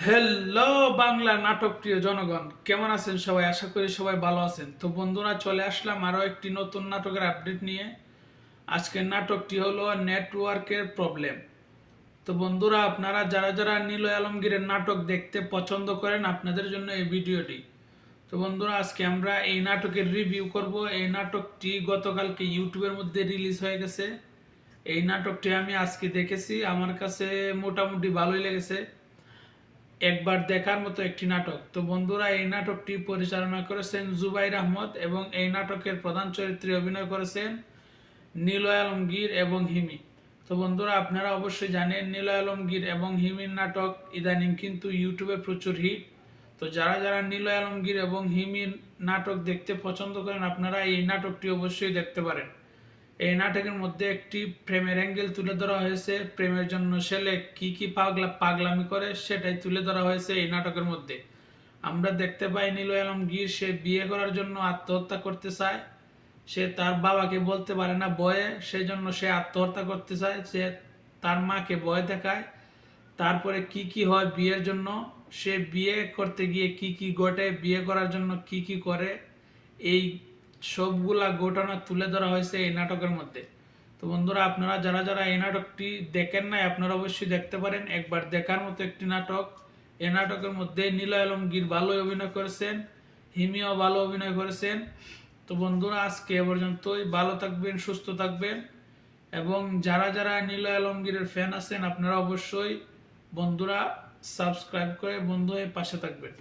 Hello Bangla নাটক প্রিয় জনগণ, কেমন আছেন সবাই? আশা করি সবাই ভালো আছেন। তো বন্ধুরা, চলে আসলাম আরো একটি নতুন নাটকের আপডেট নিয়ে। আজকের নাটকটি হলো নেটওয়ার্কের প্রবলেম। তো বন্ধুরা, আপনারা যারা যারা নিলয় আলমগীরের নাটক দেখতে পছন্দ করেন, আপনাদের জন্য এই ভিডিওটি। তো বন্ধুরা, আজকে আমরা এই নাটকের রিভিউ করব। এই নাটকটি গতকালকে ইউটিউবের মধ্যে রিলিজ হয়ে গেছে। এই নাটকটি আমি আজকে দেখেছি, আমার কাছে মোটামুটি ভালোই লেগেছে। একবার দেখার মতো একটি নাটক। তো বন্ধুরা, এই নাটকটি পরিচালনা করেছেন জুবাইর আহমদ এবং এই নাটকের প্রধান চরিত্রে অভিনয় করেছেন নিলয় আলমগীর এবং হিমি। তো বন্ধুরা, আপনারা অবশ্যই জানেন নিলয় আলমগীর এবং হিমির নাটক ইদানিং কিন্তু ইউটিউবে প্রচুর হিট। তো যারা যারা নিলয় আলমগীর এবং হিমির নাটক দেখতে পছন্দ করেন, আপনারা এই নাটকটি অবশ্যই দেখতে পারেন। এই নাটকের মধ্যে একটি প্রেমের অ্যাঙ্গেল তুলে ধরা হয়েছে। প্রেমের জন্য ছেলে কি কি পাগলামি করে সেটাই তুলে ধরা হয়েছে এই নাটকের মধ্যে। আমরা দেখতে পাই নিলয় আলমগীর সে বিয়ে করার জন্য আত্মহত্যা করতে চায়। সে তার বাবাকে বলতে পারে না ভয়ে, সেই জন্য সে আত্মহত্যা করতে চায়। সে তার মাকে ভয় দেখায়। তারপরে কি কি হয় বিয়ের জন্য, সে বিয়ে করতে গিয়ে কি কি ঘটে, বিয়ে করার জন্য কি কি করে, এই সবগুলা ঘটনা তুলে ধরা হয়েছে এই নাটকের মধ্যে। তো বন্ধুরা, আপনারা যারা যারা এই নাটকটি দেখেন নাই, আপনারা অবশ্যই দেখতে পারেন। একবার দেখার মতো একটি নাটক। এই নাটকের মধ্যে নিলয় আলমগীর ভালো অভিনয় করেছেন, হিমিও ভালো অভিনয় করেছেন। তো বন্ধুরা, আজকে এ পর্যন্তই। ভালো থাকবেন, সুস্থ থাকবেন, এবং যারা যারা নিলয় আলমগীরের ফ্যান আছেন, আপনারা অবশ্যই বন্ধুরা সাবস্ক্রাইব করে বন্ধু হয়ে পাশে থাকবেন।